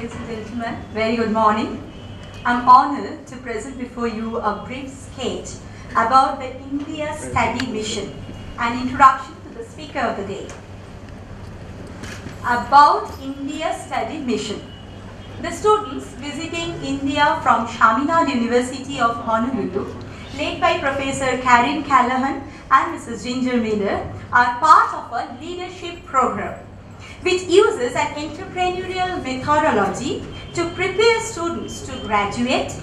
ladies and gentlemen, very good morning. I'm honored to present before you a brief sketch about the India Study Mission, an introduction to the speaker of the day. About India Study Mission. The students visiting India from Chaminade University of Honolulu, led by Professor Caryn Callahan and Mrs. Ginger Miller, are part of a leadership program which uses an entrepreneurial methodology to prepare students to graduate,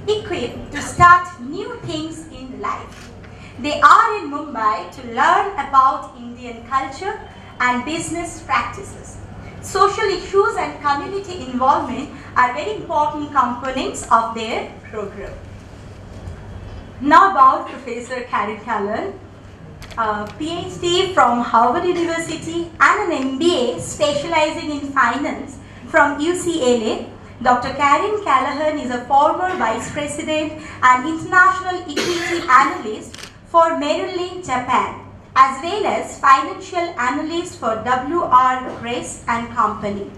equipped to start new things in life. They are in Mumbai to learn about Indian culture and business practices. Social issues and community involvement are very important components of their program. Now about Professor Caryn Callahan, a PhD from Hogan University and an MBA specializing in finance from UCLA. Dr. Caryn Callahan is a former Vice President and International Equity Analyst for Merrill, Lynch, Japan, as well as Financial Analyst for W.R. Gress and Company.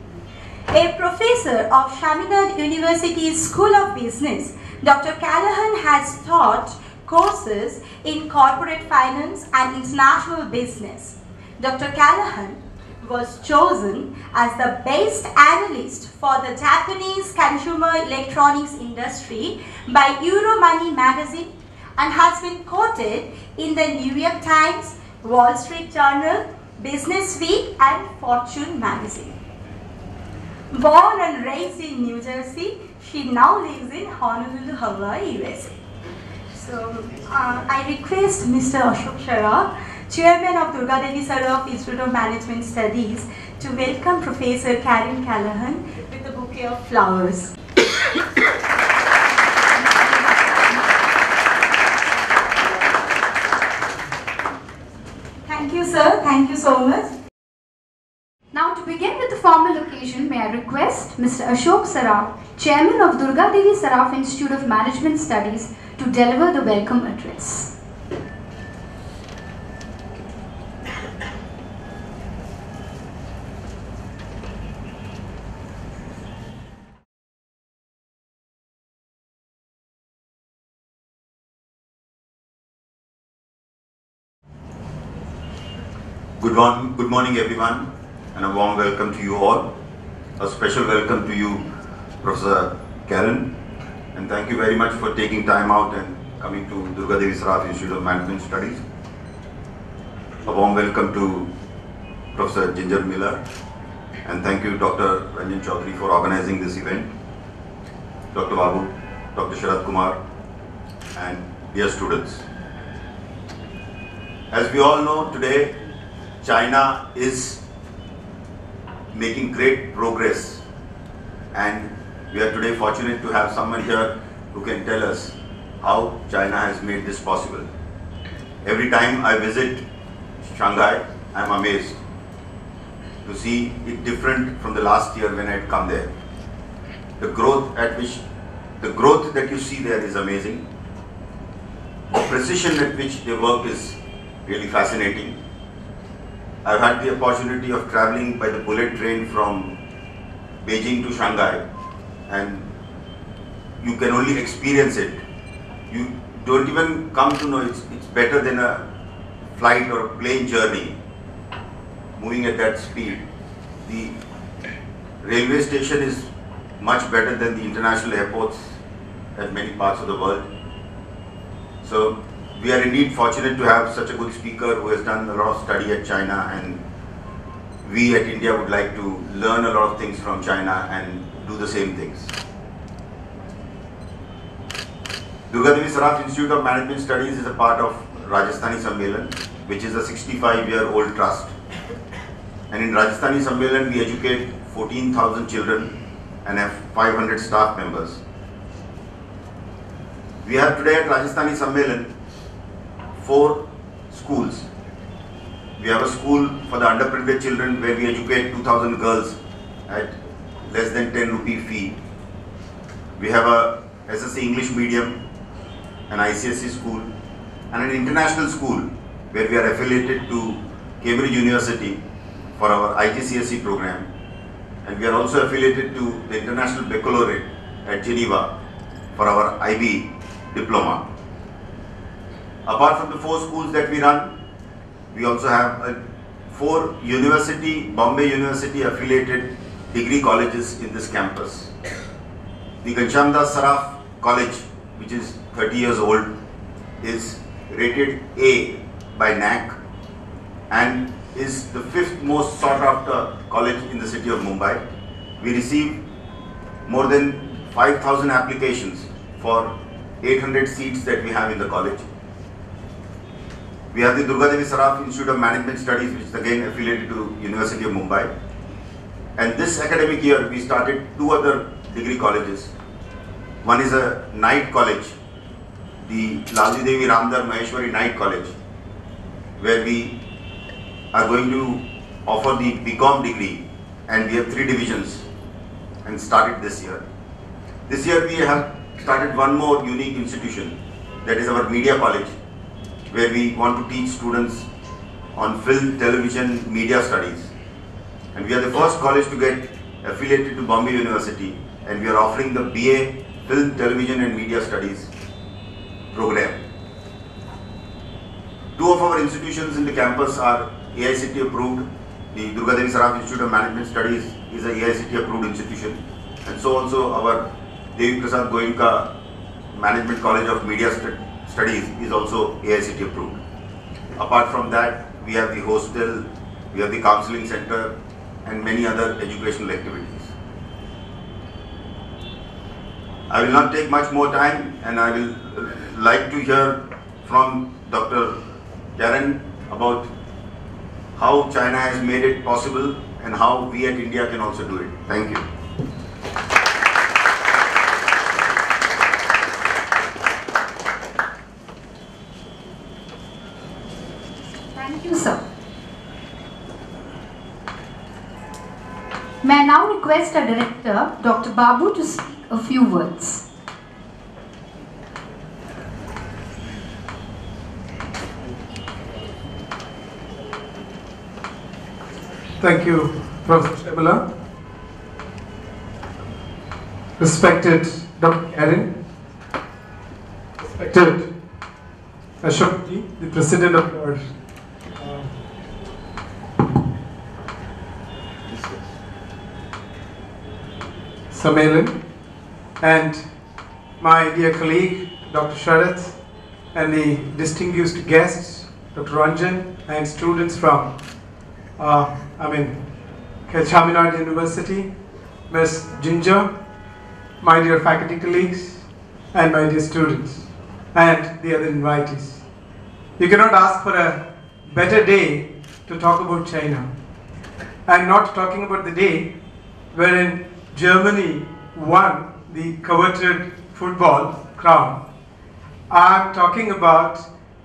A professor of Chaminade University's School of Business, Dr. Callahan has taught courses in corporate finance and international business. Dr. Callahan was chosen as the best analyst for the Japanese consumer electronics industry by Euromoney magazine and has been quoted in the New York Times, Wall Street Journal, Business Week and Fortune magazine. Born and raised in New Jersey, she now lives in Honolulu, Hawaii, USA. So, I request Mr. Ashok Saraf, Chairman of Durga Devi Saraf Institute of Management Studies, to welcome Professor Caryn Callahan with a bouquet of flowers. Thank you, sir. Thank you so much. Now, to begin with the formal occasion, may I request Mr. Ashok Saraf, Chairman of Durga Devi Saraf Institute of Management Studies, to deliver the welcome address. Good morning everyone, and a warm welcome to you all. A special welcome to you, Professor Caryn, and thank you very much for taking time out and coming to Durga Devi Saraf Institute of Management Studies. A warm welcome to Professor Ginger Miller, and thank you Dr. Ranjan Chaudhary for organizing this event, Dr. Babu, Dr. Sharad Kumar, and dear students. As we all know, today China is making great progress, and we are today fortunate to have someone here who can tell us how China has made this possible. Every time I visit Shanghai, I am amazed to see it different from the last year when I had come there. The growth that you see there is amazing. The precision at which they work is really fascinating. I've had the opportunity of traveling by the bullet train from Beijing to Shanghai, and you can only experience it. You don't even come to know it's better than a flight or a plane journey, moving at that speed. The railway station is much better than the international airports at many parts of the world. So we are indeed fortunate to have such a good speaker who has done a lot of study at China, and we at India would like to learn a lot of things from China and do the same things. Durga Devi Saraf Institute of Management Studies is a part of Rajasthani Sammelan, which is a 65-year-old trust. And in Rajasthani Sammelan, we educate 14,000 children and have 500 staff members. We have today at Rajasthani Sammelan 4 schools. We have a school for the underprivileged children where we educate 2,000 girls at less than 10 rupee fee. We have a SSC English medium, an ICSE school, and an international school where we are affiliated to Cambridge University for our IGCSE program. and we are also affiliated to the International Baccalaureate at Geneva for our IB diploma. Apart from the 4 schools that we run, we also have 4 Bombay University affiliated degree colleges in this campus. The Ghanshyamdas Saraf College, which is 30 years old, is rated A by NAC and is the 5th most sought after college in the city of Mumbai. We receive more than 5,000 applications for 800 seats that we have in the college. We have the Durga Devi Saraf Institute of Management Studies, which is again affiliated to University of Mumbai. And this academic year, we started 2 other degree colleges. One is a night college, the Lalji Devi Ramdar Maheshwari Night College, where we are going to offer the BCom degree, and we have 3 divisions and started this year. This year we have started one more unique institution, that is our media college, where we want to teach students on film, television, media studies. And we are the first college to get affiliated to Bombay University, and we are offering the BA Film, Television and Media Studies program. 2 of our institutions in the campus are AICT approved. The Durga Devi Saraf Institute of Management Studies is a AICT approved institution, and so also our Devi Prasad Goenka Management College of Media Studies is also AICT approved. Apart from that, we have the hostel, we have the counseling center and many other educational activities. I will not take much more time, and I will like to hear from Dr. Caryn about how China has made it possible and how we at India can also do it. Thank you. Thank you, sir. May I now request our director, Dr. Babu, to speak a few words. Thank you, Prof Callahan. Respected Dr. Caryn, respected Ashok ji, the President of our Sammelan, and my dear colleague Dr. Sharath, and the distinguished guests Dr. Ranjan and students from Chaminade University, Ms. Ginger, my dear faculty colleagues, and my dear students, and the other invitees. You cannot ask for a better day to talk about China. I am not talking about the day wherein Germany won the coveted football crown. I am talking about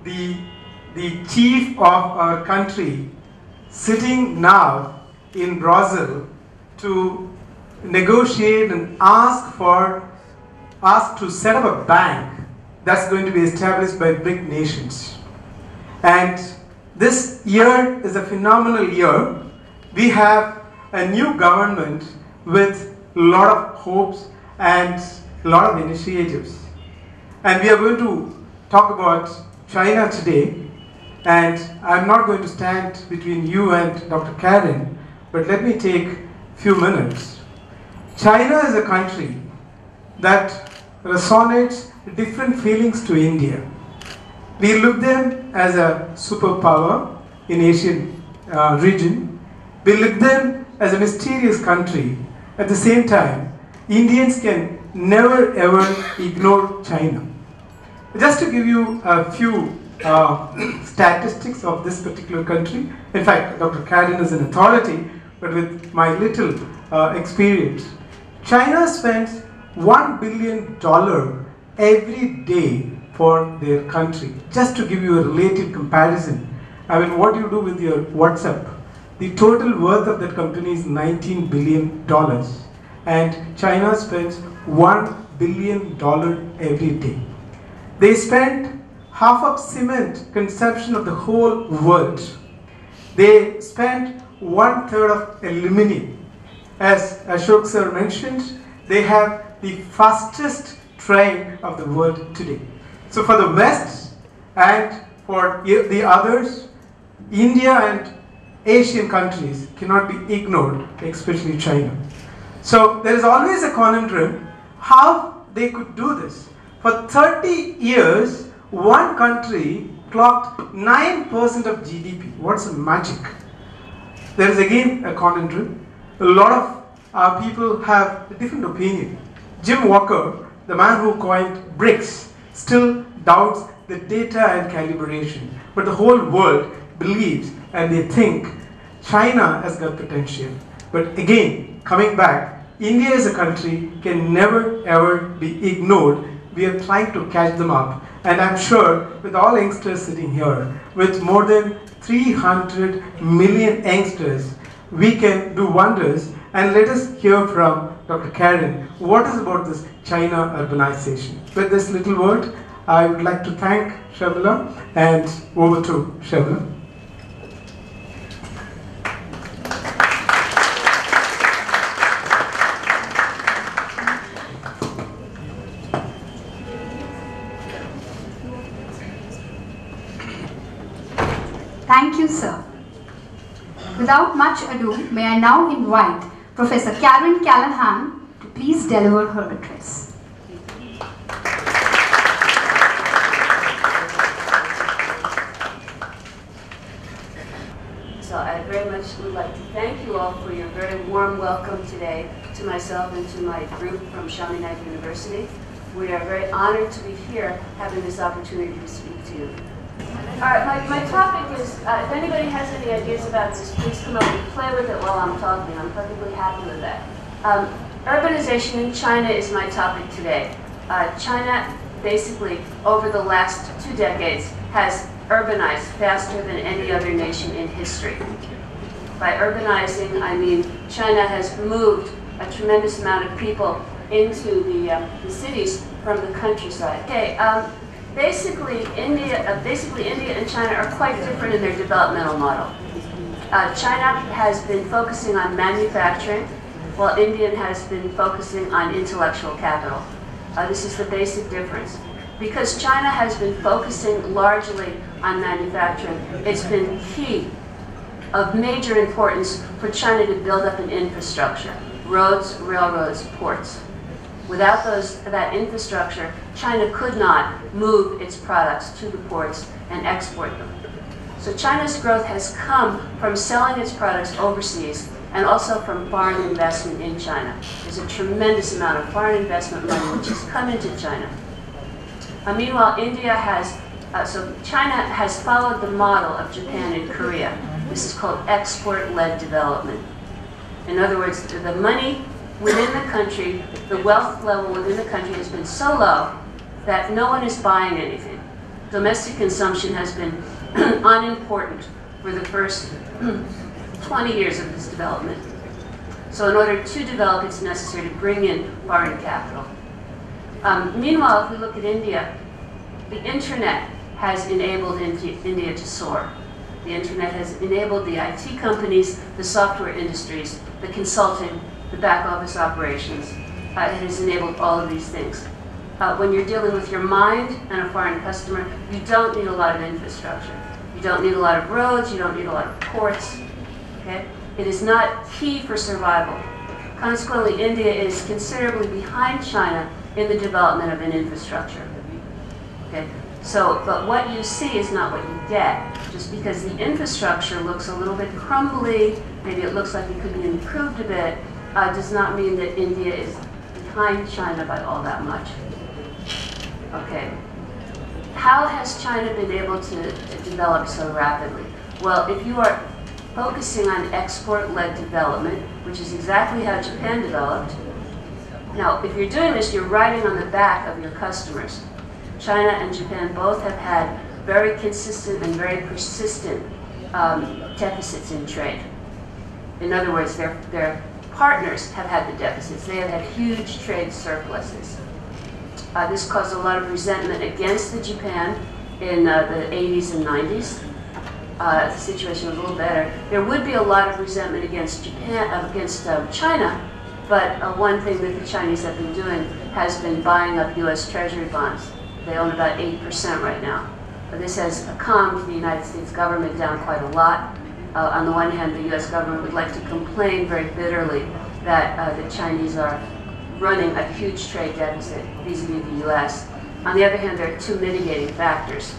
the chief of our country sitting now in Brazil to negotiate and ask to set up a bank that's going to be established by BRIC nations. And this year is a phenomenal year. We have a new government with a lot of hopes and a lot of initiatives. And we are going to talk about China today. And I'm not going to stand between you and Dr. Caryn, but let me take a few minutes. China is a country that resonates different feelings to India. We look them as a superpower in Asian region. We look them as a mysterious country. At the same time, Indians can never ever ignore China. Just to give you a few statistics of this particular country. In fact, Dr. Caryn is an authority, but with my little experience, China spends $1 billion every day for their country. Just to give you a relative comparison, I mean, what you do with your WhatsApp, the total worth of that company is $19 billion, and China spends $1 billion every day. They spend half of cement consumption of the whole world. They spend 1/3 of aluminum. as Ashok sir mentioned, they have the fastest train of the world today. So for the West and for the others, India and Asian countries cannot be ignored, especially China. So there is always a conundrum how they could do this. For 30 years, one country clocked 9% of GDP. What's the magic? There is again a conundrum. A lot of people have a different opinion. Jim Walker, the man who coined BRICS, still doubts the data and calibration. But the whole world believes and they think China has got potential. But again, coming back, India as a country can never ever be ignored. We are trying to catch them up. And I'm sure with all youngsters sitting here, with more than 300 million youngsters, we can do wonders. And let us hear from Dr. Caryn, what is about this China urbanization? With this little word, I would like to thank Shabala and over to Shabala. Thank you, sir. Without much ado, may I now invite Professor Caryn Callahan to please deliver her address. So I very much would like to thank you all for your very warm welcome today to myself and to my group from Chaminade University. We are very honored to be here having this opportunity to speak to you. All right, my topic is, if anybody has any ideas about this, please come up and play with it while I'm talking. I'm perfectly happy with that. Urbanization in China is my topic today. China, basically, over the last 2 decades, has urbanized faster than any other nation in history. By urbanizing, I mean China has moved a tremendous amount of people into the cities from the countryside. Okay. Basically, India and China are quite different in their developmental model. China has been focusing on manufacturing, while India has been focusing on intellectual capital. This is the basic difference. Because China has been focusing largely on manufacturing, it's been key, of major importance for China to build up an infrastructure, roads, railroads, ports. Without that infrastructure, China could not move its products to the ports and export them. So China's growth has come from selling its products overseas and also from foreign investment in China. There's a tremendous amount of foreign investment money which has come into China. Meanwhile, China has followed the model of Japan and Korea. This is called export-led development. In other words, the money within the country, the wealth level within the country has been so low that no one is buying anything. Domestic consumption has been unimportant for the first 20 years of this development. So in order to develop, it's necessary to bring in foreign capital. Meanwhile, if we look at India, the internet has enabled India to soar. The internet has enabled the IT companies, the software industries, the consulting, the back office operations. It has enabled all of these things. When you're dealing with your mind and a foreign customer, you don't need a lot of infrastructure. You don't need a lot of roads, you don't need a lot of ports. Okay? It is not key for survival. Consequently, India is considerably behind China in the development of an infrastructure. Okay? But what you see is not what you get. Just because the infrastructure looks a little bit crumbly, maybe it looks like it could be improved a bit, does not mean that India is behind China by all that much. Okay. How has China been able to develop so rapidly? Well, if you are focusing on export-led development, which is exactly how Japan developed, now, if you're doing this, you're riding on the back of your customers. China and Japan both have had very consistent and very persistent deficits in trade. In other words, their partners have had the deficits. They have had huge trade surpluses. This caused a lot of resentment against Japan in the 80s and 90s. the situation was a little better, there would be a lot of resentment against China. But one thing that the Chinese have been doing has been buying up U.S. Treasury bonds. They own about 8% right now. This has calmed the United States government down quite a lot. On the one hand, the U.S. government would like to complain very bitterly that the Chinese are running a huge trade deficit vis-a-vis the U.S. On the other hand, there are two mitigating factors.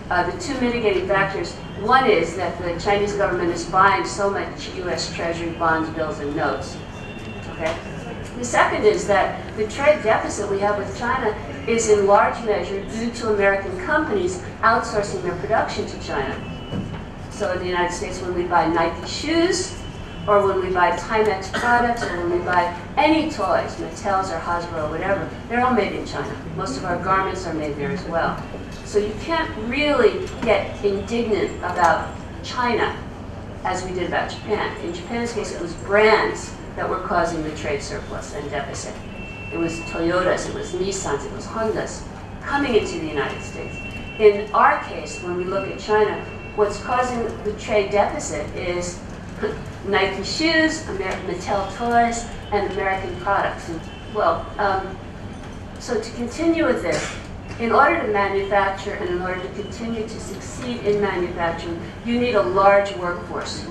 The two mitigating factors, one is that the Chinese government is buying so much U.S. Treasury bonds, bills, and notes. Okay? The second is that the trade deficit we have with China is in large measure due to American companies outsourcing their production to China. So in the United States, when we buy Nike shoes, or when we buy Timex products, or when we buy any toys, Mattel's or Hasbro or whatever, they're all made in China. Most of our garments are made there as well. So you can't really get indignant about China as we did about Japan. In Japan's case, it was brands that were causing the trade surplus and deficit. It was Toyotas, it was Nissans, it was Hondas coming into the United States. In our case, when we look at China, what's causing the trade deficit is Nike shoes, Mattel toys, and American products. And, well, so to continue with this, in order to manufacture and in order to continue to succeed in manufacturing, you need a large workforce.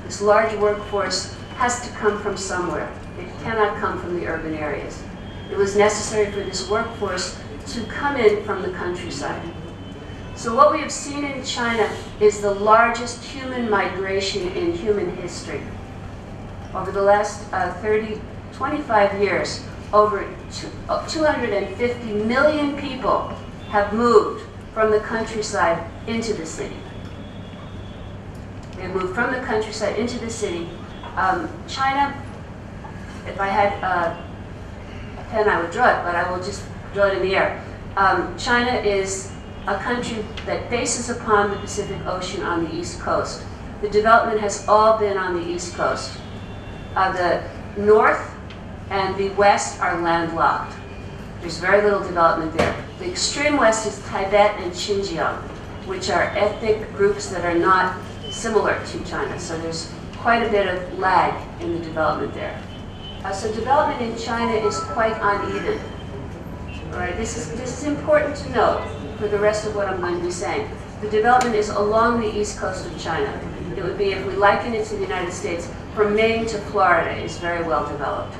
This large workforce has to come from somewhere. It cannot come from the urban areas. It was necessary for this workforce to come in from the countryside. So what we have seen in China is the largest human migration in human history. Over the last 25 years, over 250 million people have moved from the countryside into the city. They moved from the countryside into the city. China, if I had a pen, I would draw it, but I will just draw it in the air. China is a country that faces upon the Pacific Ocean on the East Coast. The development has all been on the East Coast. The North and the West are landlocked. There's very little development there. The extreme West is Tibet and Xinjiang, which are ethnic groups that are not similar to China. So there's quite a bit of lag in the development there. So development in China is quite uneven. All right, this is important to note for the rest of what I'm going to be saying. The development is along the east coast of China. It would be, if we liken it to the United States, from Maine to Florida is very well developed.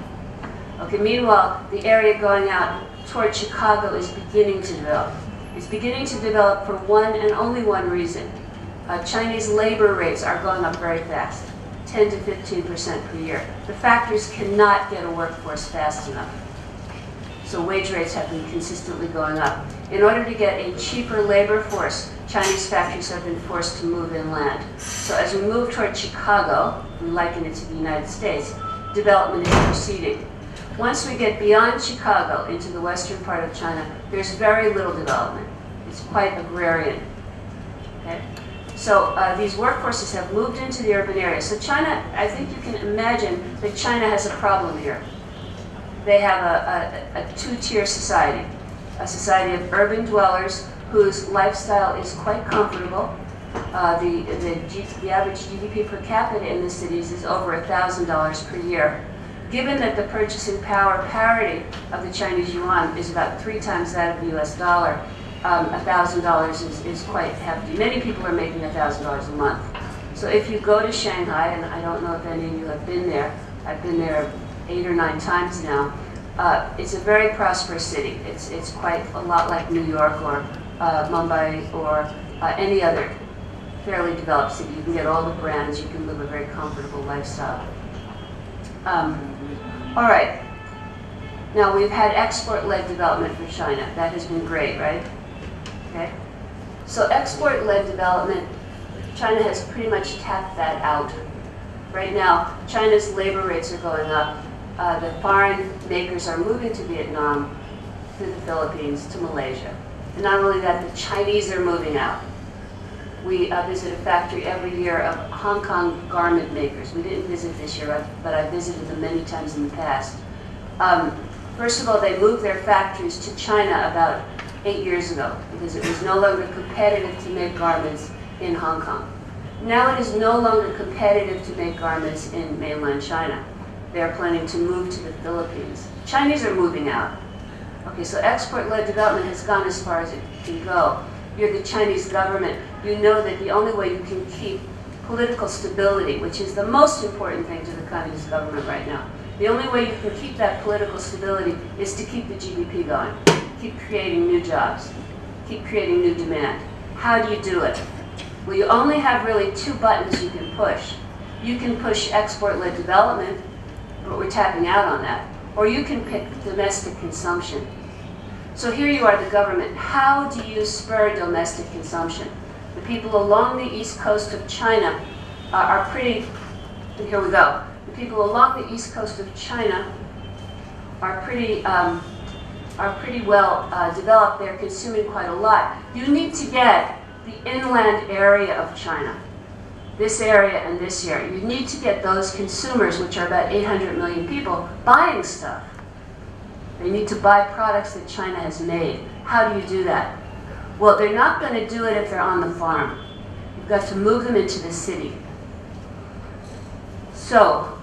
Okay, meanwhile, the area going out toward Chicago is beginning to develop. It's beginning to develop for one and only one reason. Chinese labor rates are going up very fast, 10 to 15% per year. The factories cannot get a workforce fast enough. So wage rates have been consistently going up. In order to get a cheaper labor force, Chinese factories have been forced to move inland. So as we move toward Chicago, we liken it to the United States, development is proceeding. Once we get beyond Chicago into the western part of China, there's very little development. It's quite agrarian. Okay? So these workforces have moved into the urban areas. So China, I think you can imagine that China has a problem here. They have a two-tier society, a society of urban dwellers whose lifestyle is quite comfortable. The average GDP per capita in the cities is over $1,000 per year. Given that the purchasing power parity of the Chinese yuan is about 3 times that of the US dollar, $1,000 is quite hefty. Many people are making $1,000 a month. So if you go to Shanghai, and I don't know if any of you have been there, I've been there 8 or 9 times now, it's a very prosperous city. It's quite a lot like New York or Mumbai or any other fairly developed city. You can get all the brands, you can live a very comfortable lifestyle. All right. Now we've had export-led development for China. That has been great, right? Okay. So export-led development, China has pretty much tapped that out. Right now, China's labor rates are going up. The foreign makers are moving to Vietnam, to the Philippines, to Malaysia. And not only that, the Chinese are moving out. We visit a factory every year of Hong Kong garment makers. We didn't visit this year, but I visited them many times in the past. First of all, they moved their factories to China about 8 years ago because it was no longer competitive to make garments in Hong Kong. Now it is no longer competitive to make garments in mainland China. They are planning to move to the Philippines. Chinese are moving out. Okay, so export-led development has gone as far as it can go. You're the Chinese government. You know that the only way you can keep political stability, which is the most important thing to the communist government right now, the only way you can keep that political stability is to keep the GDP going, keep creating new jobs, keep creating new demand. How do you do it? Well, you only have really 2 buttons you can push. You can push export-led development, but we're tapping out on that. Or you can pick domestic consumption. So here you are, the government. How do you spur domestic consumption? The people along the east coast of China are pretty, and here we go. The people along the east coast of China are pretty well developed. They're consuming quite a lot. You need to get the inland area of China, this area and this area. You need to get those consumers, which are about 800 million people, buying stuff. They need to buy products that China has made. How do you do that? Well, they're not going to do it if they're on the farm. You've got to move them into the city. So,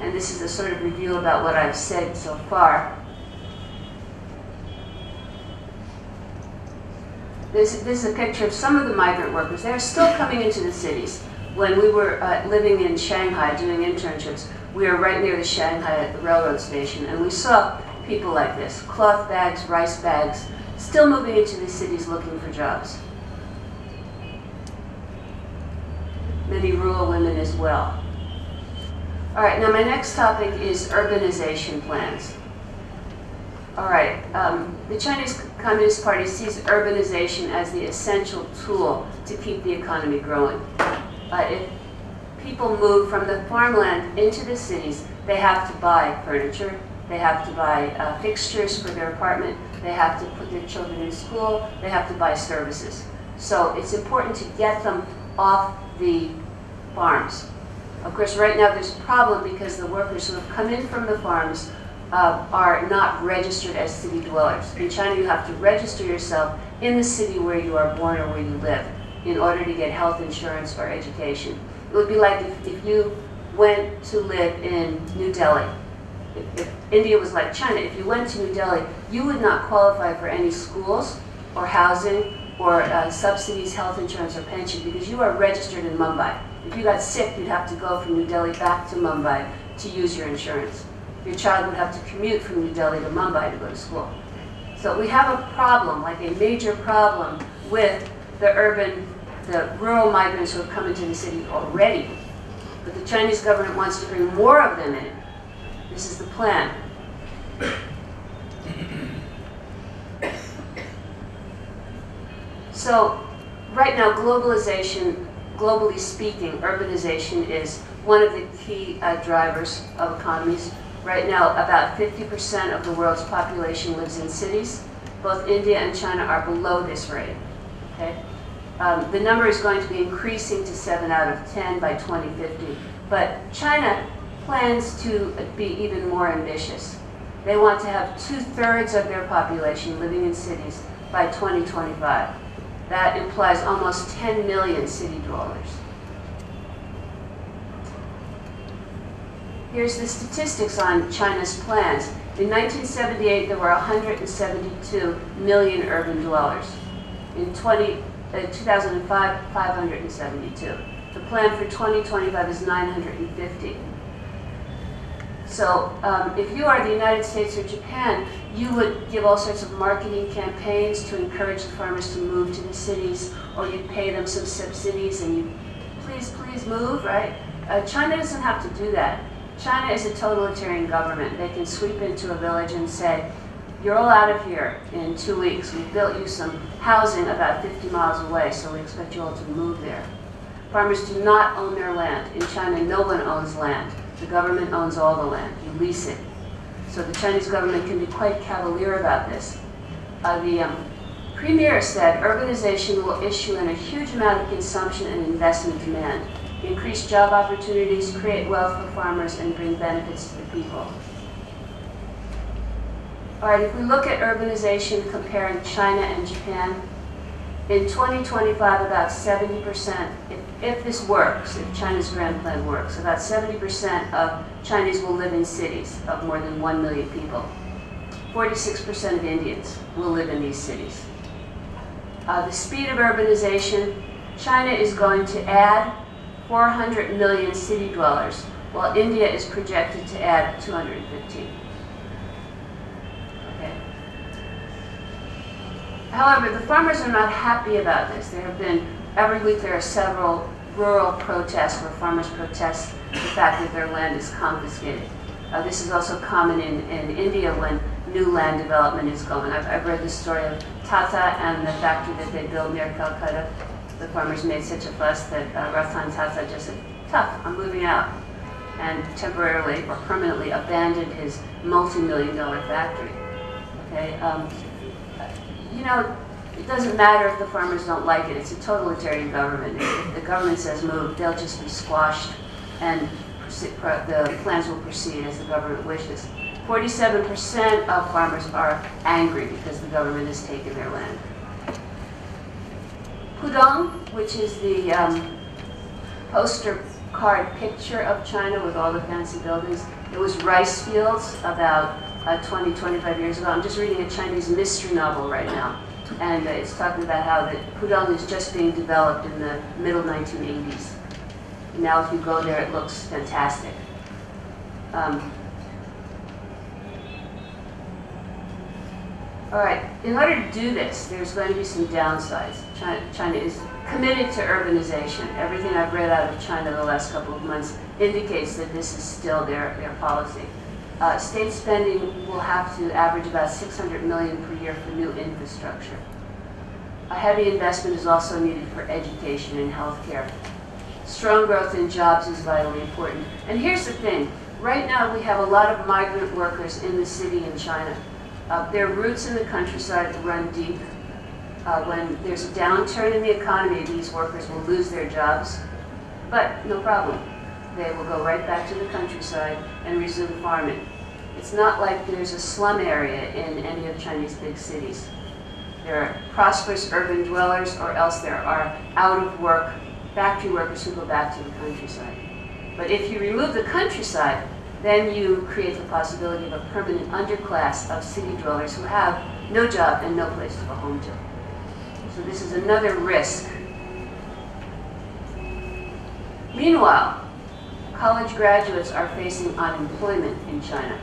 and this is a sort of review about what I've said so far. This is a picture of some of the migrant workers. They're still coming into the cities. When we were living in Shanghai doing internships, we were right near the Shanghai at the railroad station, and we saw people like this, cloth bags, rice bags, still moving into the cities looking for jobs. Many rural women as well. All right, now my next topic is urbanization plans. All right, the Chinese Communist Party sees urbanization as the essential tool to keep the economy growing. If people move from the farmland into the cities, they have to buy furniture, they have to buy fixtures for their apartment, they have to put their children in school, they have to buy services. So it's important to get them off the farms. Of course, right now there's a problem because the workers who have come in from the farms are not registered as city dwellers. In China, you have to register yourself in the city where you are born or where you live in order to get health insurance or education. It would be like if you went to live in New Delhi. If India was like China, if you went to New Delhi, you would not qualify for any schools or housing or subsidies, health insurance, or pension because you are registered in Mumbai. If you got sick, you'd have to go from New Delhi back to Mumbai to use your insurance. Your child would have to commute from New Delhi to Mumbai to go to school. So we have a problem, like a major problem, with the rural migrants who have come into the city already. But the Chinese government wants to bring more of them in. This is the plan. So right now, globalization, globally speaking, urbanization is one of the key drivers of economies. Right now, about 50% of the world's population lives in cities. Both India and China are below this rate. Okay? The number is going to be increasing to 7 out of 10 by 2050. But China plans to be even more ambitious. They want to have 2/3 of their population living in cities by 2025. That implies almost 10 million city dwellers. Here's the statistics on China's plans. In 1978, there were 172 million urban dwellers. In 2005, 572. The plan for 2025 is 950. So if you are the United States or Japan, you would give all sorts of marketing campaigns to encourage the farmers to move to the cities, or you'd pay them some subsidies and you, please move, right? China doesn't have to do that. China is a totalitarian government. They can sweep into a village and say, you're all out of here in 2 weeks. We built you some housing about 50 miles away, so we expect you all to move there. Farmers do not own their land. In China, no one owns land. The government owns all the land. You lease it. So the Chinese government can be quite cavalier about this. The premier said urbanization will issue in a huge amount of consumption and investment demand, increase job opportunities, create wealth for farmers, and bring benefits to the people. All right, if we look at urbanization comparing China and Japan, in 2025, about 70%, if this works, if China's grand plan works, about 70% of Chinese will live in cities of more than 1 million people. 46% of Indians will live in these cities. The speed of urbanization, China is going to add 400 million city dwellers, while India is projected to add 215. Okay. However, the farmers are not happy about this. There have been, every week there are several rural protests where farmers protest the fact that their land is confiscated. This is also common in India when new land development is going. I've read the story of Tata and the factory that they built near Calcutta. The farmers made such a fuss that Ratan Tata just said, tough, I'm moving out, and temporarily or permanently abandoned his multi-million-dollar factory. Okay, you know, it doesn't matter if the farmers don't like it. It's a totalitarian government. If the government says move, they'll just be squashed, and the plans will proceed as the government wishes. 47% of farmers are angry because the government has taken their land. Pudong, which is the poster card picture of China with all the fancy buildings, it was rice fields about 20, 25 years ago. I'm just reading a Chinese mystery novel right now, and it's talking about how the Pudong is just being developed in the middle 1980s. And now if you go there, it looks fantastic. All right, in order to do this, there's going to be some downsides. China is committed to urbanization. Everything I've read out of China the last couple of months indicates that this is still their policy. State spending will have to average about $600 million per year for new infrastructure. A heavy investment is also needed for education and healthcare. Strong growth in jobs is vitally important. And here's the thing, right now we have a lot of migrant workers in the city in China. Their roots in the countryside run deep. When there's a downturn in the economy, these workers will lose their jobs, but no problem. They will go right back to the countryside and resume farming. It's not like there's a slum area in any of Chinese big cities. There are prosperous urban dwellers, or else there are out-of-work factory workers who go back to the countryside. But if you remove the countryside, then you create the possibility of a permanent underclass of city dwellers who have no job and no place to go home to. So this is another risk. Meanwhile, college graduates are facing unemployment in China.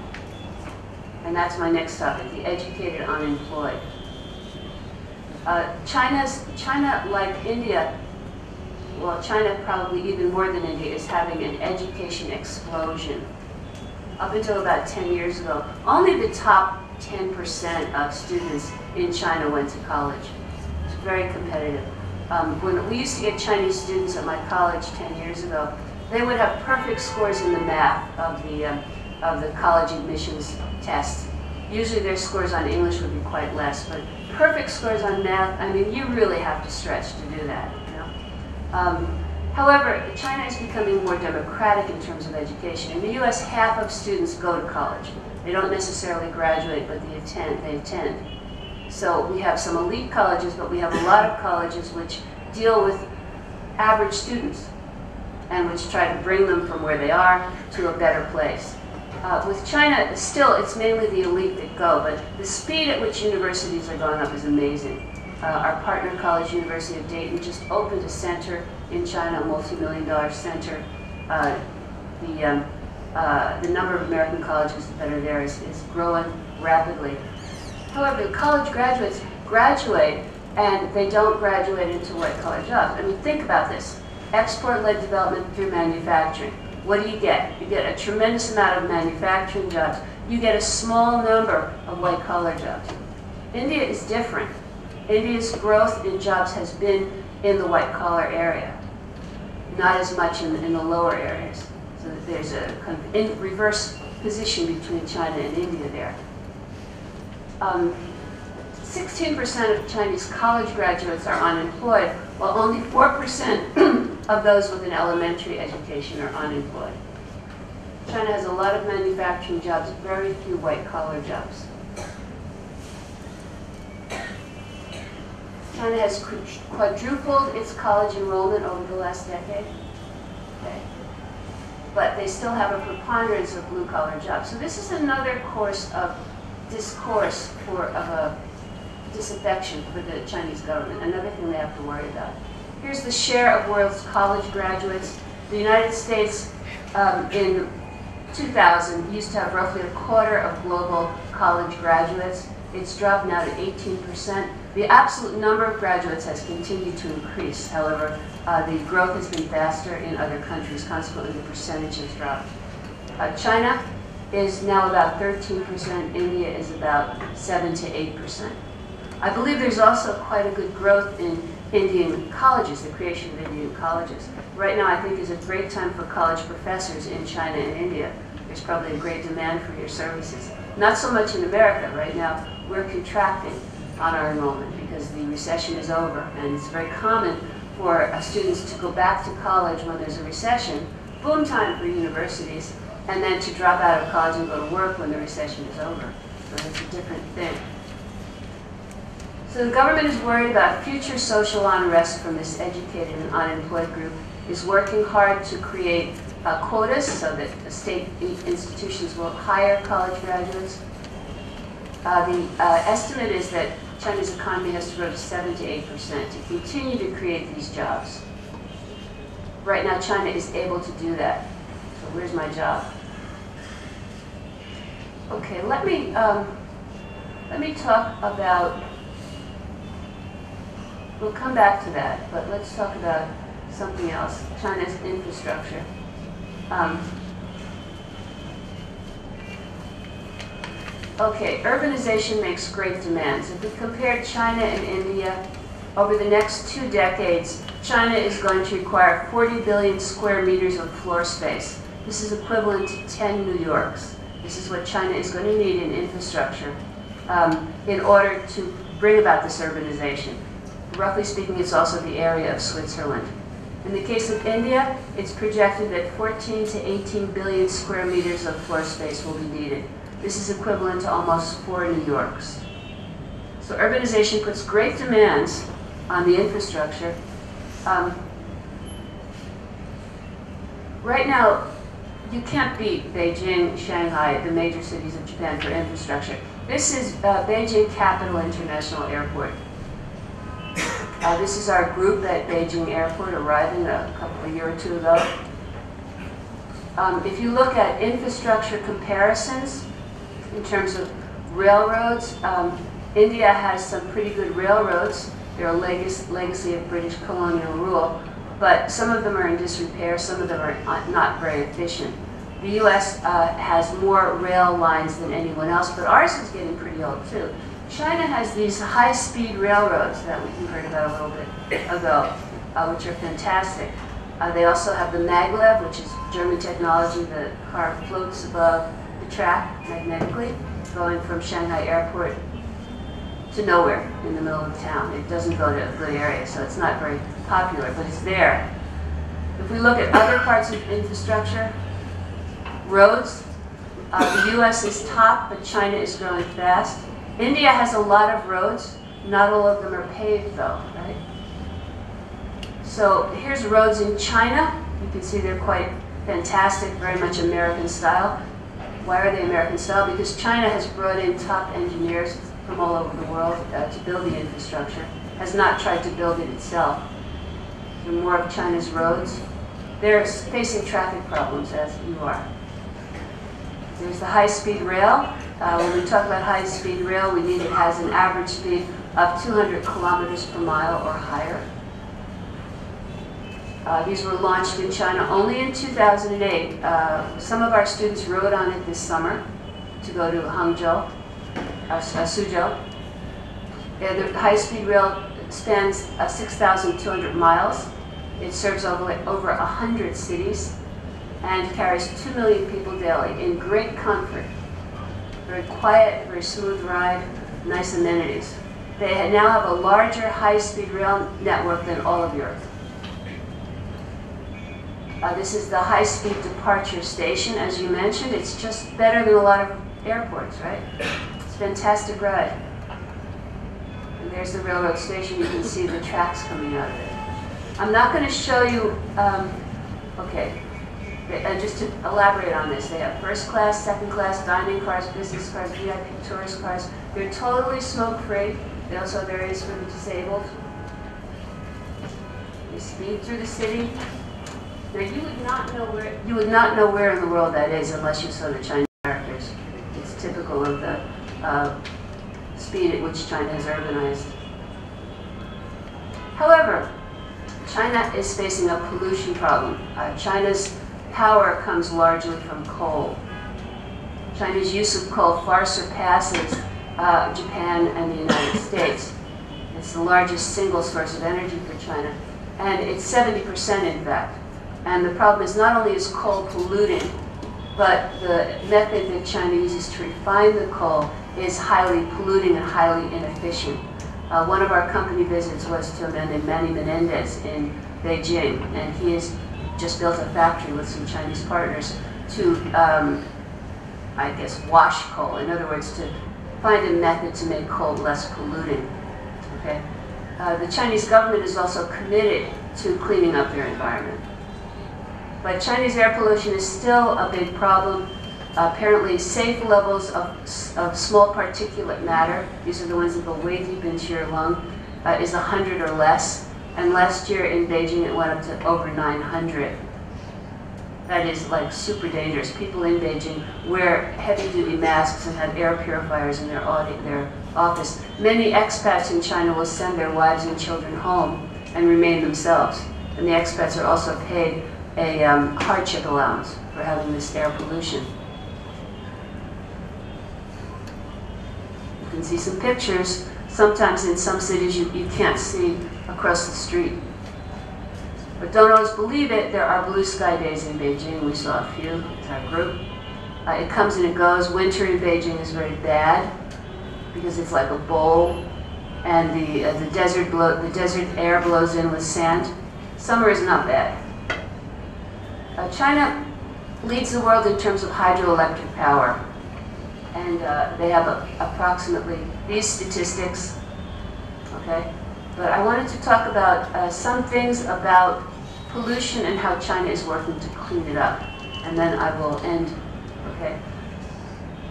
And that's my next topic, the educated unemployed. China, like India, well, China probably even more than India, is having an education explosion. Up until about 10 years ago, only the top 10% of students in China went to college. It's very competitive. When we used to get Chinese students at my college 10 years ago, they would have perfect scores in the math of the college admissions test. Usually their scores on English would be quite less, but perfect scores on math, I mean, you really have to stretch to do that, you know? However, China is becoming more democratic in terms of education. In the US, half of students go to college. They don't necessarily graduate, but they attend. So we have some elite colleges, but we have a lot of colleges which deal with average students and which try to bring them from where they are to a better place. With China, still, it's mainly the elite that go, but the speed at which universities are going up is amazing. Our partner college, University of Dayton, just opened a center in China, a multi-million-dollar center. The number of American colleges that are there is growing rapidly. However, the college graduates graduate, and they don't graduate into white-collar jobs. I mean, think about this. Export-led development through manufacturing. What do? You get a tremendous amount of manufacturing jobs. You get a small number of white-collar jobs. India is different. India's growth in jobs has been in the white-collar area, not as much in the lower areas. So that there's a kind of reverse position between China and India there. 16% of Chinese college graduates are unemployed, while only 4% of those with an elementary education are unemployed. China has a lot of manufacturing jobs, very few white-collar jobs. China has quadrupled its college enrollment over the last decade. Okay. But they still have a preponderance of blue-collar jobs. So this is another course of discourse of a disaffection for the Chinese government, another thing they have to worry about. Here's the share of world's college graduates. The United States in 2000 used to have roughly a quarter of global college graduates. It's dropped now to 18%. The absolute number of graduates has continued to increase. However, the growth has been faster in other countries. Consequently, the percentage has dropped. China is now about 13%. India is about 7 to 8%. I believe there's also quite a good growth in Indian colleges, the creation of Indian colleges. Right now, I think is a great time for college professors in China and India. There's probably a great demand for your services. Not so much in America. Right now, we're contracting on our enrollment because the recession is over, and it's very common for students to go back to college when there's a recession, boom time for universities, and then to drop out of college and go to work when the recession is over. So that's a different thing. So the government is worried about future social unrest from this educated and unemployed group, is working hard to create quotas so that the state institutions will hire college graduates. The estimate is that China's economy has to grow to 7 to 8% to continue to create these jobs. Right now, China is able to do that. So where's my job? Okay, let me talk about. We'll come back to that, but let's talk about something else. China's infrastructure. Okay, urbanization makes great demands. If we compare China and India, over the next 2 decades, China is going to require 40 billion square meters of floor space. This is equivalent to 10 New Yorks. This is what China is going to need in infrastructure in order to bring about this urbanization. Roughly speaking, it's also the area of Switzerland. In the case of India, it's projected that 14 to 18 billion square meters of floor space will be needed. This is equivalent to almost 4 New Yorks. So urbanization puts great demands on the infrastructure. Right now, you can't beat Beijing, Shanghai, the major cities of Japan for infrastructure. This is Beijing Capital International Airport. This is our group at Beijing Airport arriving a year or two ago. If you look at infrastructure comparisons in terms of railroads, India has some pretty good railroads. They're a legacy of British colonial rule, but some of them are in disrepair, some of them are not very efficient. The US has more rail lines than anyone else, but ours is getting pretty old too. China has these high-speed railroads that we heard about a little bit ago, which are fantastic. They also have the maglev, which is German technology. The car floats above the track magnetically, going from Shanghai Airport to nowhere in the middle of town. It doesn't go to a good area, so it's not very popular, but it's there. If we look at other parts of infrastructure, roads, the US is top, but China is growing fast. India has a lot of roads. Not all of them are paved though, right? So here's roads in China. You can see they're quite fantastic, very much American style. Why are they American style? Because China has brought in top engineers from all over the world to build the infrastructure, has not tried to build it itself. There are more of China's roads. They're facing traffic problems, as you are. There's the high-speed rail. When we talk about high-speed rail, we need it has an average speed of 200 kilometers per mile or higher. These were launched in China only in 2008. Some of our students rode on it this summer to go to Hangzhou, Suzhou. The high-speed rail spans 6,200 miles. It serves over 100 cities and carries 2 million people daily in great comfort. Very quiet, very smooth ride, nice amenities. They now have a larger high-speed rail network than all of Europe. This is the high-speed departure station, as you mentioned. It's just better than a lot of airports, right? It's a fantastic ride. And there's the railroad station. You can see the tracks coming out of it. I'm not going to show you, just to elaborate on this, they have first class, second class, dining cars, business cars, VIP tourist cars. They're totally smoke-free. They also have areas for the disabled. They speed through the city. Now you would not know where in the world that is unless you saw the Chinese characters. It's typical of the speed at which China has urbanized. However, China is facing a pollution problem. China's power comes largely from coal. China's use of coal far surpasses Japan and the United States. It's the largest single source of energy for China, and it's 70% in fact. And the problem is not only is coal polluting, but the method that China uses to refine the coal is highly polluting and highly inefficient. One of our company visits was to a man named Manny Menendez in Beijing, and he has just built a factory with some Chinese partners to, wash coal. In other words, to find a method to make coal less polluting. Okay? The Chinese government is also committed to cleaning up their environment. But Chinese air pollution is still a big problem. Apparently, safe levels of small particulate matter, these are the ones that go way deep into your lung, is 100 or less. And last year in Beijing, it went up to over 900. That is like super dangerous. People in Beijing wear heavy-duty masks and have air purifiers in their office. Many expats in China will send their wives and children home and remain themselves. And the expats are also paid a hardship allowance for having this air pollution. You can see some pictures. Sometimes in some cities you can't see across the street. But don't always believe it, there are blue sky days in Beijing. We saw a few with our group. It comes and it goes. Winter in Beijing is very bad because it's like a bowl, and the desert air blows in with sand. Summer is not bad. China leads the world in terms of hydroelectric power, and they have approximately these statistics. Okay, but I wanted to talk about some things about pollution and how China is working to clean it up, and then I will end. Okay,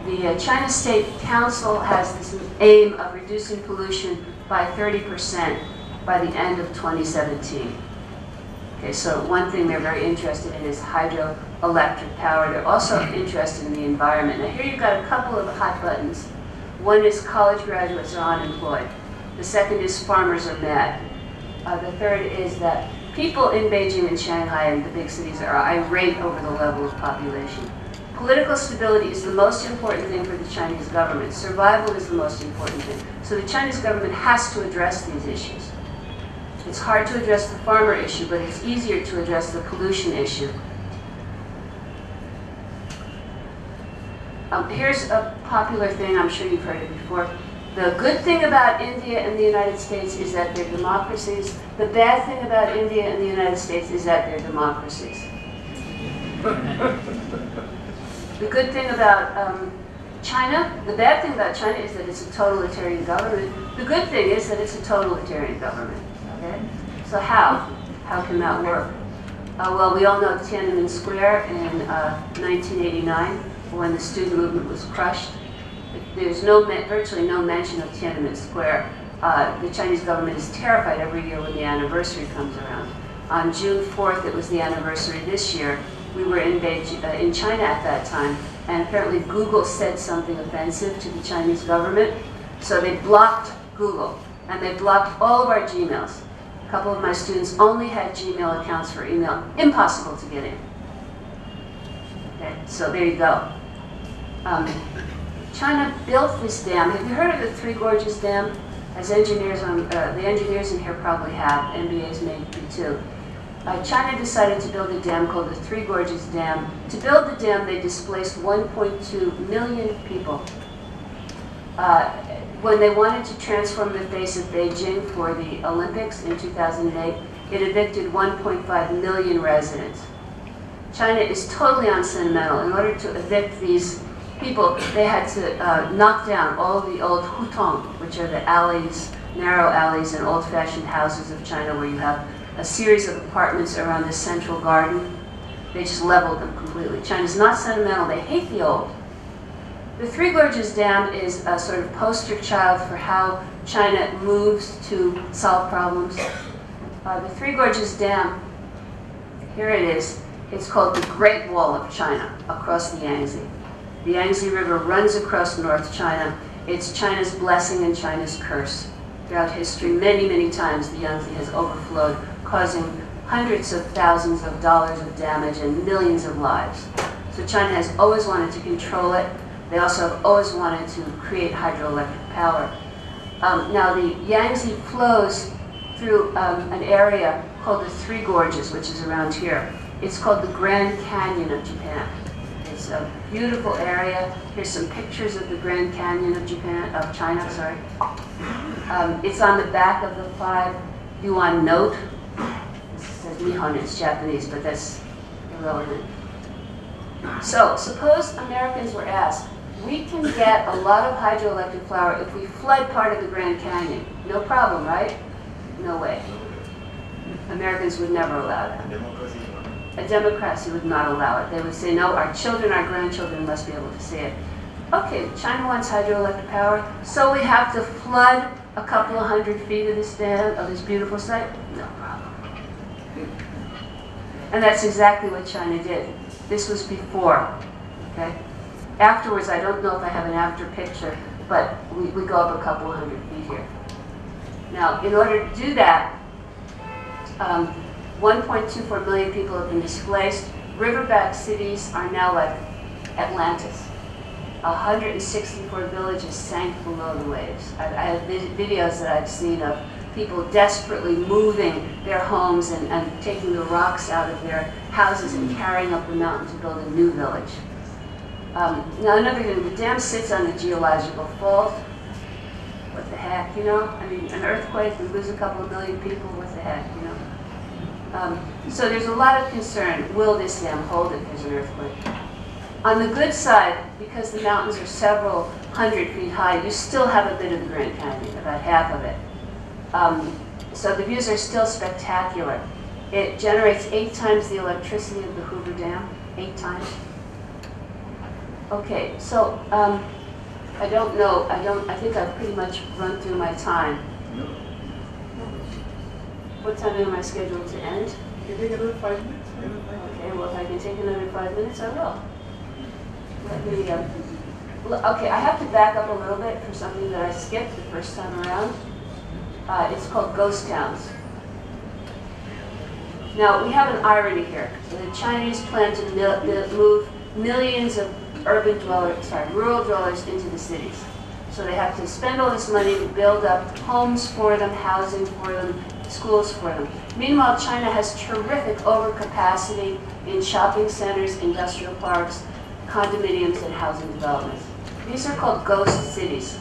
the China State Council has this aim of reducing pollution by 30% by the end of 2017. Okay, so one thing they're very interested in is hydroelectric power. They're also interested in the environment. Now here you've got a couple of hot buttons. One is college graduates are unemployed. The second is farmers are mad. The third is that people in Beijing and Shanghai and the big cities are irate over the level of population. Political stability is the most important thing for the Chinese government. Survival is the most important thing. So the Chinese government has to address these issues. It's hard to address the farmer issue, but it's easier to address the pollution issue. Here's a popular thing, I'm sure you've heard it before. The good thing about India and the United States is that they're democracies. The bad thing about India and the United States is that they're democracies. The good thing about China, the bad thing about China is that it's a totalitarian government. The good thing is that it's a totalitarian government. Okay? So how can that work? Well, we all know Tiananmen Square in 1989, when the student movement was crushed. There's virtually no mention of Tiananmen Square. The Chinese government is terrified every year when the anniversary comes around. On June 4th, it was the anniversary this year. We were in Beijing, in China at that time, and apparently Google said something offensive to the Chinese government, so they blocked Google, and they blocked all of our Gmails. A couple of my students only had Gmail accounts for email. Impossible to get in. Okay, so there you go. China built this dam. Have you heard of the Three Gorges Dam? As engineers, the engineers in here probably have. MBAs maybe too. China decided to build a dam called the Three Gorges Dam. To build the dam, they displaced 1.2 million people. When they wanted to transform the face of Beijing for the Olympics in 2008, it evicted 1.5 million residents. China is totally unsentimental. In order to evict these people, they had to knock down all of the old hutong, which are the alleys, narrow alleys and old-fashioned houses of China where you have a series of apartments around this central garden. They just leveled them completely. China's not sentimental, they hate the old. The Three Gorges Dam is a sort of poster child for how China moves to solve problems. The Three Gorges Dam, here it is. It's called the Great Wall of China across the Yangtze. The Yangtze River runs across North China. It's China's blessing and China's curse. Throughout history, many, many times the Yangtze has overflowed, causing hundreds of thousands of dollars of damage and millions of lives. So China has always wanted to control it. They also have always wanted to create hydroelectric power. Now the Yangtze flows through an area called the Three Gorges, which is around here. It's called the Grand Canyon of Japan. It's a beautiful area. Here's some pictures of the Grand Canyon of China, sorry. It's on the back of the 5 yuan note. It says Nihon, it's Japanese, but that's irrelevant. So suppose Americans were asked, we can get a lot of hydroelectric power if we flood part of the Grand Canyon. No problem, right? No way. Americans would never allow that. A democracy would not allow it. They would say, no, our children, our grandchildren must be able to see it. Okay, China wants hydroelectric power, so we have to flood a couple of 100 feet of this dam, of this beautiful site? No problem. And that's exactly what China did. This was before, okay? Afterwards, I don't know if I have an after picture, but we go up a couple of 100 feet here. Now, in order to do that, 1.24 million people have been displaced. Riverback cities are now like Atlantis. 164 villages sank below the waves. I have videos that I've seen of people desperately moving their homes and taking the rocks out of their houses and carrying up the mountain to build a new village. Now another thing, the dam sits on a geological fault. What the heck, you know? I mean, an earthquake, we lose a couple of million people, what the heck, you know? So there's a lot of concern, will this dam hold if there's an earthquake? On the good side, because the mountains are several 100 feet high, you still have a bit of the Grand Canyon, about half of it. So the views are still spectacular. It generates 8 times the electricity of the Hoover Dam, 8 times. Okay, so I don't know, I think I've pretty much run through my time. What time am I scheduled to end? You can take another 5 minutes. Okay, well if I can take another 5 minutes, I will. Let me, okay, I have to back up a little bit for something that I skipped the first time around. It's called ghost towns. Now, we have an irony here. The Chinese plan to move millions of rural dwellers into the cities. So they have to spend all this money to build up homes for them, housing for them, schools for them. Meanwhile, China has terrific overcapacity in shopping centers, industrial parks, condominiums, and housing developments. These are called ghost cities.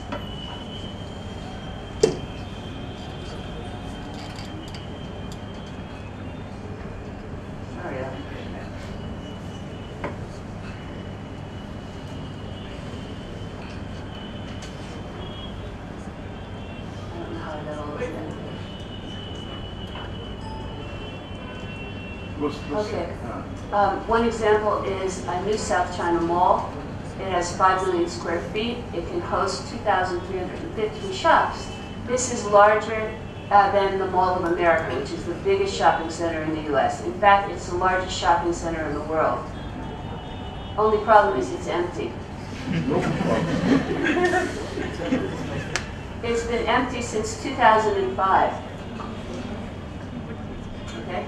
Okay. One example is a new South China Mall. It has 5 million square feet. It can host 2,350 shops. This is larger than the Mall of America, which is the biggest shopping center in the US. In fact, it's the largest shopping center in the world. Only problem is it's empty. It's been empty since 2005. Okay?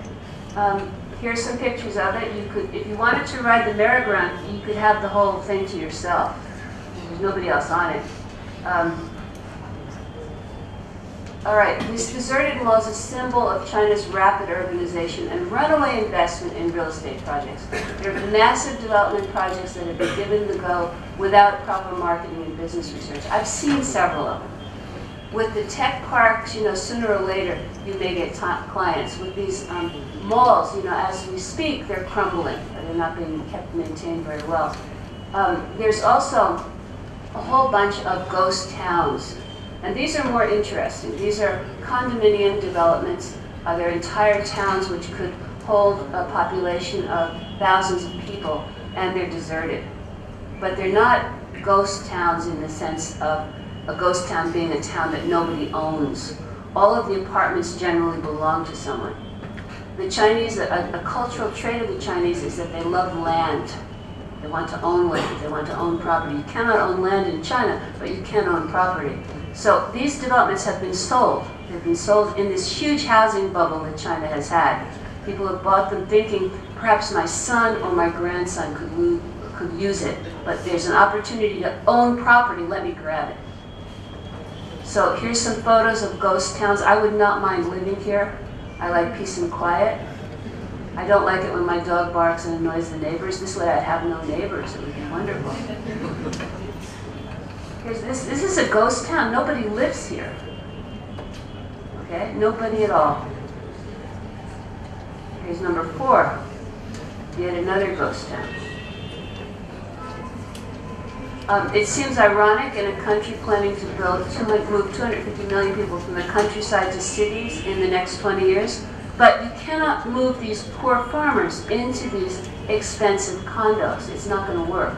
Here's some pictures of it. You could, if you wanted to ride the merry-go-round, you could have the whole thing to yourself. There's nobody else on it. All right, this deserted mall is a symbol of China's rapid urbanization and runaway investment in real estate projects. There are massive development projects that have been given the go without proper marketing and business research. I've seen several of them. With the tech parks, you know, sooner or later you may get clients. With these malls, you know, as we speak, they're crumbling. They're not being maintained very well. There's also a whole bunch of ghost towns. And these are more interesting. These are condominium developments. They're entire towns which could hold a population of thousands of people, and they're deserted. But they're not ghost towns in the sense of a ghost town being a town that nobody owns. All of the apartments generally belong to someone. The Chinese, a cultural trait of the Chinese is that they love land. They want to own land, they want to own property. You cannot own land in China, but you can own property. So these developments have been sold. They've been sold in this huge housing bubble that China has had. People have bought them thinking, perhaps my son or my grandson could use it, but there's an opportunity to own property, let me grab it. So here's some photos of ghost towns. I would not mind living here. I like peace and quiet. I don't like it when my dog barks and annoys the neighbors. This way I'd have no neighbors. It would be wonderful. This is a ghost town. Nobody lives here. Okay? Nobody at all. Here's number 4. Yet another ghost town. It seems ironic in a country planning to move 250 million people from the countryside to cities in the next 20 years, but you cannot move these poor farmers into these expensive condos. It's not going to work.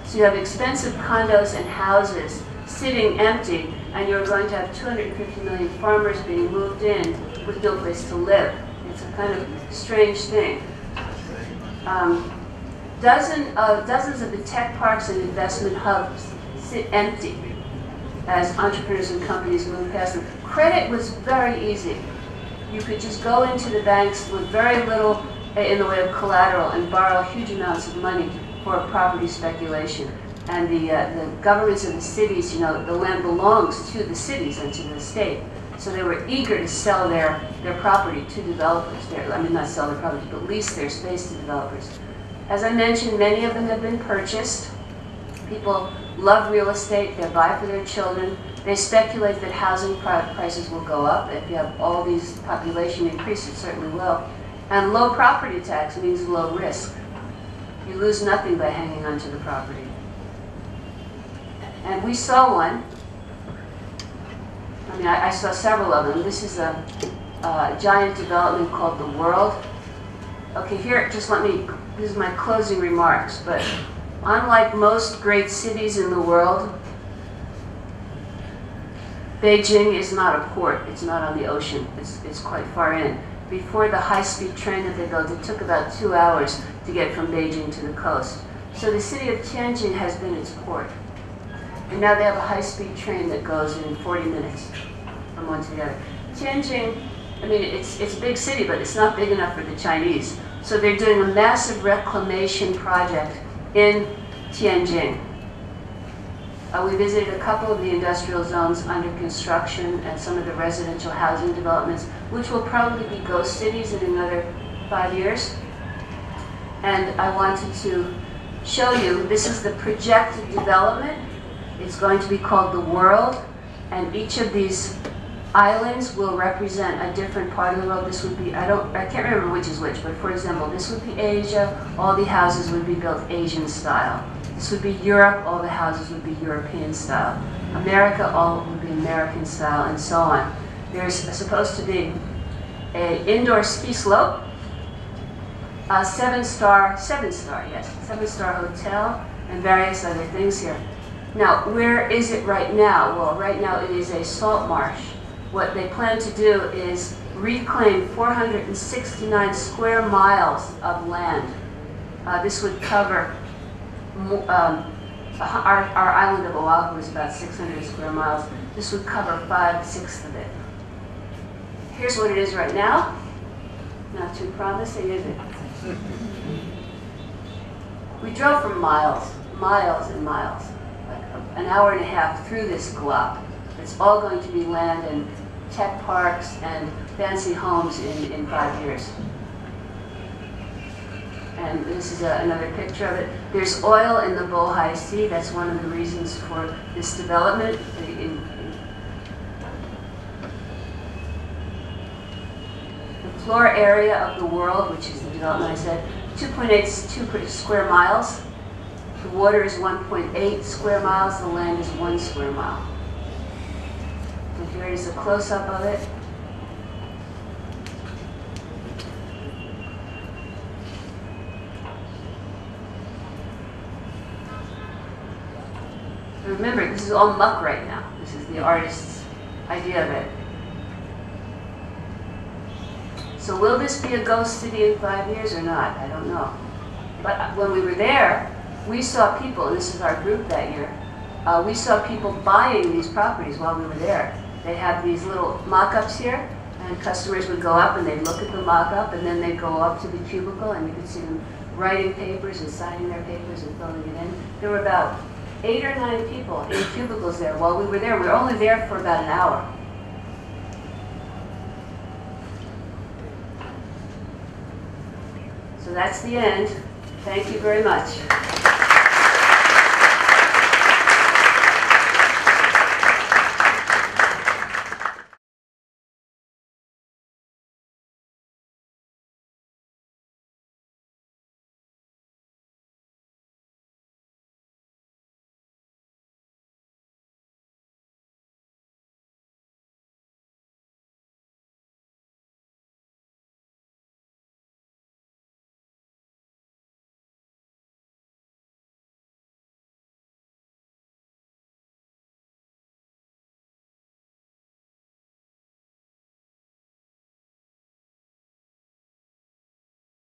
So you have expensive condos and houses sitting empty, and you're going to have 250 million farmers being moved in with no place to live. It's a kind of strange thing. Dozens of the tech parks and investment hubs sit empty as entrepreneurs and companies move past them. Credit was very easy. You could just go into the banks with very little in the way of collateral and borrow huge amounts of money for property speculation. And the governments of the cities, you know, the land belongs to the cities and to the state. So they were eager to sell their property to developers. I mean, not sell their property, but lease their space to developers. As I mentioned, many of them have been purchased. People love real estate. They buy for their children. They speculate that housing prices will go up. If you have all these population increase, it certainly will. And low property tax means low risk. You lose nothing by hanging onto the property. And we saw one. I mean, I saw several of them. This is a giant development called The World. Okay, here, just this is my closing remarks, but unlike most great cities in the world, Beijing is not a port. It's not on the ocean. It's quite far in. Before the high-speed train that they built, it took about 2 hours to get from Beijing to the coast. So the city of Tianjin has been its port. And now they have a high-speed train that goes in 40 minutes from one to the other. Tianjin, I mean, it's a big city, but it's not big enough for the Chinese. So they're doing a massive reclamation project in Tianjin. We visited a couple of the industrial zones under construction and some of the residential housing developments, which will probably be ghost cities in another 5 years. And I wanted to show you, this is the projected development. It's going to be called The World, and each of these islands will represent a different part of the world. This would be, I can't remember which is which, but for example, this would be Asia. All the houses would be built Asian style. This would be Europe. All the houses would be European style. America, all would be American style, and so on. There's supposed to be an indoor ski slope, a seven-star hotel, and various other things here. Now, where is it right now? Well, right now it is a salt marsh. What they plan to do is reclaim 469 square miles of land. This would cover, our island of Oahu is about 600 square miles. This would cover 5/6 of it. Here's what it is right now. Not too promising, is it? We drove for miles and miles, like an hour and a half through this glop. It's all going to be land and tech parks and fancy homes in 5 years. And this is another picture of it. There's oil in the Bohai Sea. That's one of the reasons for this development. The floor area of The World, which is the development I said, 2.82 square miles. The water is 1.8 square miles, the land is 1 square mile. And here is a close-up of it. Remember, this is all muck right now. This is the artist's idea of it. So will this be a ghost city in 5 years or not? I don't know. But when we were there, we saw people, and this is our group that year, we saw people buying these properties while we were there. They have these little mock-ups here, and customers would go up and they'd look at the mock-up, and then they'd go up to the cubicle, and you could see them writing papers and signing their papers and filling it in. There were about 8 or 9 people in cubicles there while we were there. We were only there for about an hour. So that's the end. Thank you very much.